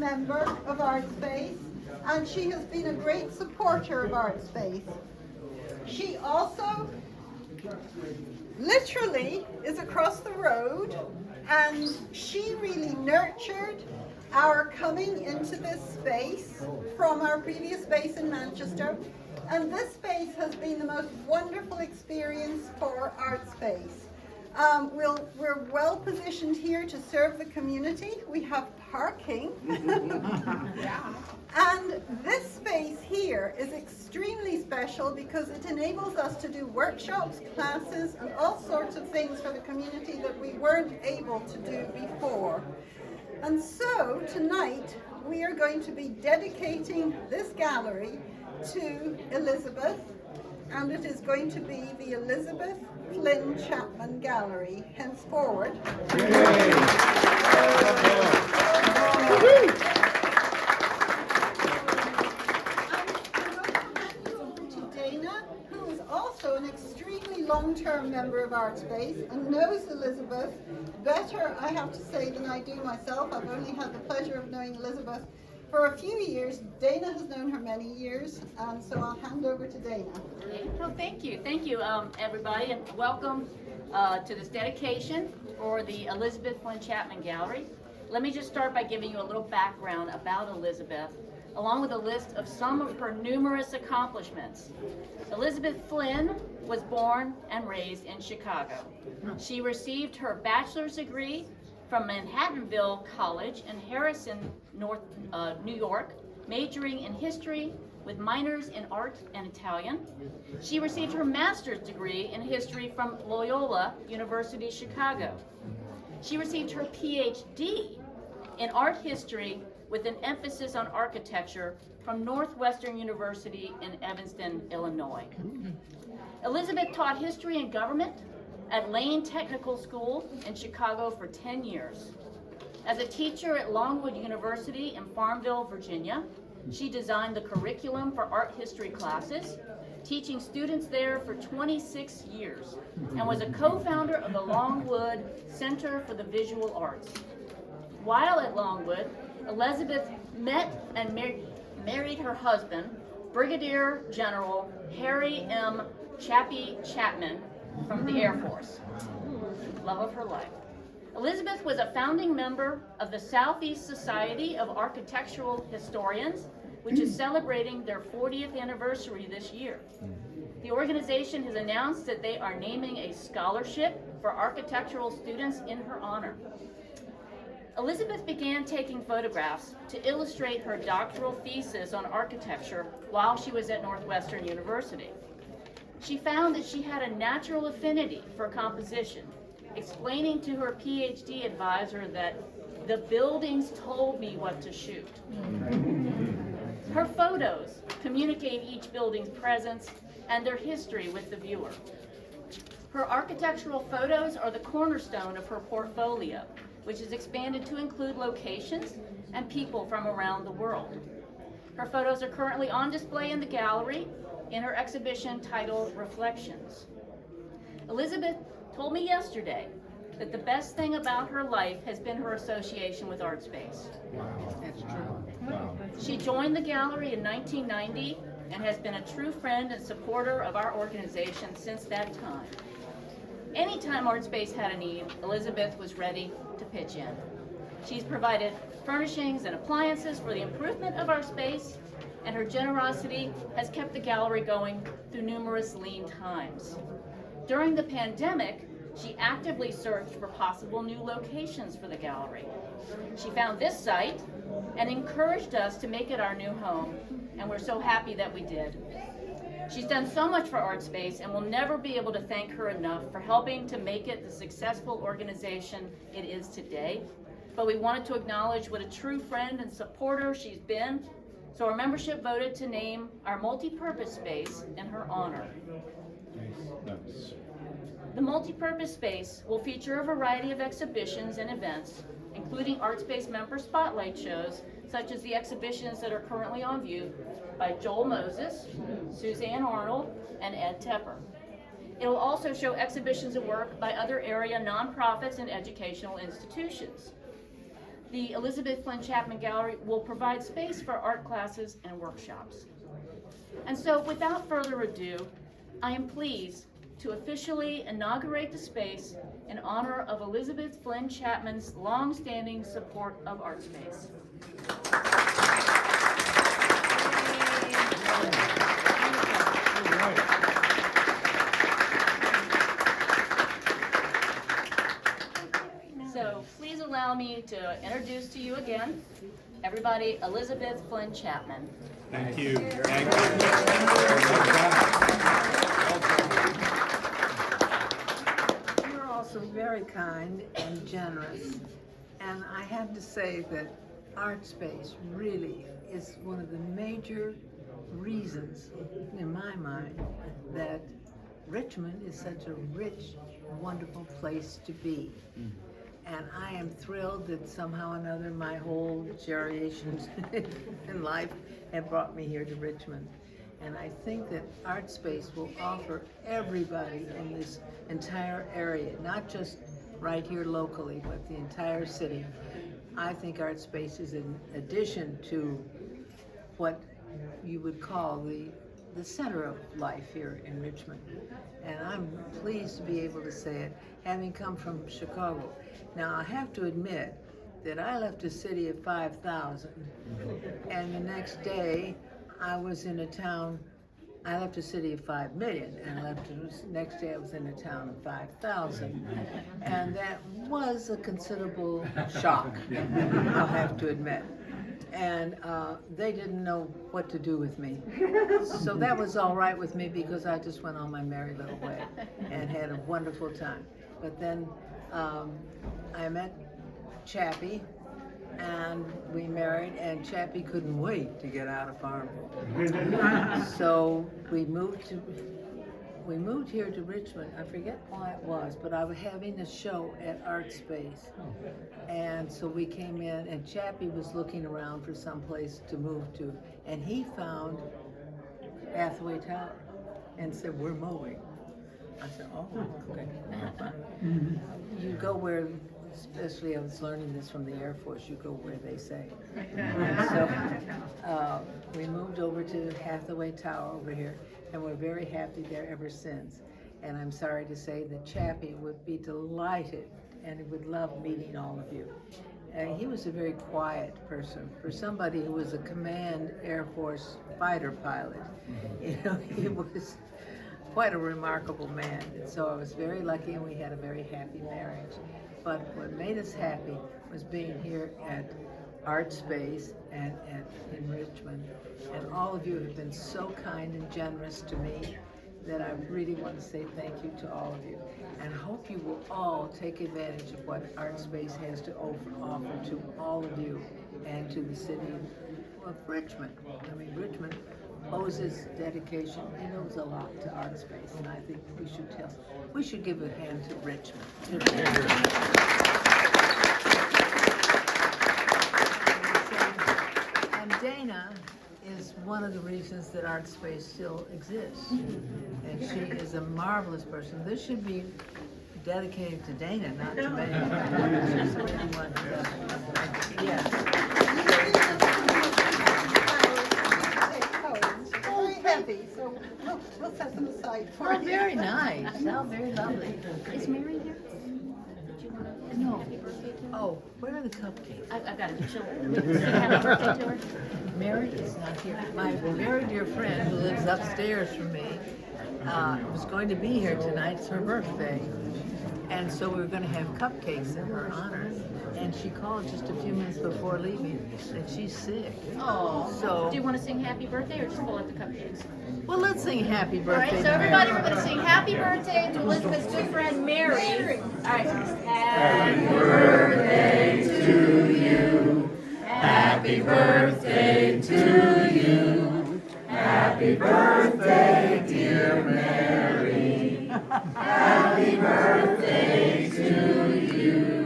member of Artspace, and she has been a great supporter of Artspace. She also literally is across the road, and she really nurtured our coming into this space from our previous space in Manchester, and this space has been the most wonderful experience for Artspace. We're well positioned here to serve the community. We have parking. And this space here is extremely special because it enables us to do workshops, classes, and all sorts of things for the community that we weren't able to do before. And so tonight we are going to be dedicating this gallery to Elizabeth, and it is going to be the Elizabeth Flynn Chapman Gallery henceforward. Who is also an extremely long-term member of Artspace and knows Elizabeth better, I have to say, than I do myself. I've only had the pleasure of knowing Elizabeth for a few years. Dana has known her many years, and so I'll hand over to Dana. Well, thank you, everybody, and welcome to this dedication for the Elizabeth Flynn Chapman Gallery. Let me just start by giving you a little background about Elizabeth, along with a list of some of her numerous accomplishments. Elizabeth Flynn was born and raised in Chicago. She received her bachelor's degree from Manhattanville College in Harrison, New York, majoring in history with minors in art and Italian. She received her master's degree in history from Loyola University Chicago. She received her PhD in art history with an emphasis on architecture from Northwestern University in Evanston, Illinois. Elizabeth taught history and government at Lane Technical School in Chicago for 10 years. As a teacher at Longwood University in Farmville, Virginia, she designed the curriculum for art history classes, teaching students there for 26 years, and was a co-founder of the Longwood Center for the Visual Arts. While at Longwood, Elizabeth met and married her husband, Brigadier General Harry M. Chappie Chapman from the Air Force. Love of her life. Elizabeth was a founding member of the Southeast Society of Architectural Historians, which is celebrating their 40th anniversary this year. The organization has announced that they are naming a scholarship for architectural students in her honor. Elizabeth began taking photographs to illustrate her doctoral thesis on architecture while she was at Northwestern University. She found that she had a natural affinity for composition, explaining to her PhD advisor that the buildings told me what to shoot. Her photos communicate each building's presence and their history with the viewer. Her architectural photos are the cornerstone of her portfolio, which is expanded to include locations and people from around the world. Her photos are currently on display in the gallery in her exhibition titled Reflections. Elizabeth told me yesterday that the best thing about her life has been her association with Artspace. Wow. That's true. Wow. She joined the gallery in 1990 and has been a true friend and supporter of our organization since that time. Anytime Artspace had a need, Elizabeth was ready to pitch in. She's provided furnishings and appliances for the improvement of our space, and her generosity has kept the gallery going through numerous lean times. During the pandemic, she actively searched for possible new locations for the gallery. She found this site and encouraged us to make it our new home, and we're so happy that we did. She's done so much for Artspace, and we'll never be able to thank her enough for helping to make it the successful organization it is today. But we wanted to acknowledge what a true friend and supporter she's been, so our membership voted to name our multi-purpose space in her honor. Nice. The multi-purpose space will feature a variety of exhibitions and events, including Artspace member spotlight shows, such as the exhibitions that are currently on view by Joel Moses, Suzanne Arnold, and Ed Tepper. It will also show exhibitions of work by other area nonprofits and educational institutions. the Elizabeth Flynn Chapman Gallery will provide space for art classes and workshops. And so without further ado, I am pleased to officially inaugurate the space in honor of Elizabeth Flynn Chapman's long-standing support of Artspace. So please allow me to introduce to you again, everybody, Elizabeth Flynn Chapman. Thank you. Thank you. You're also very kind and generous, and I have to say that Artspace really is one of the major reasons, in my mind, that Richmond is such a rich, wonderful place to be. And I am thrilled that somehow or another my whole gyrations in life have brought me here to Richmond. And I think that Artspace will offer everybody in this entire area, not just right here locally, but the entire city. I think Artspace is an addition to what you would call the center of life here in Richmond. And I'm pleased to be able to say it, having come from Chicago. Now, I have to admit that I left a city of 5,000, and the next day I was in a town, I left a city of 5 million, and the next day I was in a town of 5,000. And that was a considerable shock, I'll have to admit. And they didn't know what to do with me. So that was all right with me because I just went on my merry little way and had a wonderful time. But then I met Chappie, and we married, and Chappie couldn't wait to get out of Farmville. So we moved here to Richmond. I forget why it was, but I was having a show at Artspace. And so we came in, and Chappie was looking around for some place to move to, and he found Hathaway Tower and said, "We're mowing." I said, "Oh, okay." You go where, especially I was learning this from the Air Force, you go where they say. So we moved over to Hathaway Tower over here, and we're very happy there ever since. And I'm sorry to say that Chappie would be delighted and he would love meeting all of you. He was a very quiet person. For somebody who was a command Air Force fighter pilot, you know, he was quite a remarkable man. And so I was very lucky, and we had a very happy marriage. But what made us happy was being here at Artspace and in Richmond. And all of you have been so kind and generous to me that I really want to say thank you to all of you. And I hope you will all take advantage of what Artspace has to offer to all of you and to the city of Richmond. I mean, Richmond owes its dedication. It owes a lot to Artspace, and I think we should give a hand to Richmond. And Dana is one of the reasons that Artspace still exists, and she is a marvelous person. This should be dedicated to Dana, not to me. She's the really one who does it. Yes. Very heavy, so we'll set them aside for Oh, you. very nice. Oh, very lovely. Is Mary here? Did you want to No. happy birthday to her? Oh, where are the cupcakes? I've got it. She'll sing happy birthday to her. Mary is not here. My very dear friend who lives upstairs from me was going to be here tonight. It's her birthday. And so we were going to have cupcakes in her honor. And she called just a few minutes before leaving that she's sick. Oh. So, Do you want to sing happy birthday or just pull out the cupcakes? well, let's sing happy All birthday. right, so to everybody, Mary. we're going to sing happy birthday to Elizabeth's good friend Mary. All right. Happy birthday to you. Happy birthday to you. Happy birthday, dear Mary. Happy birthday to you.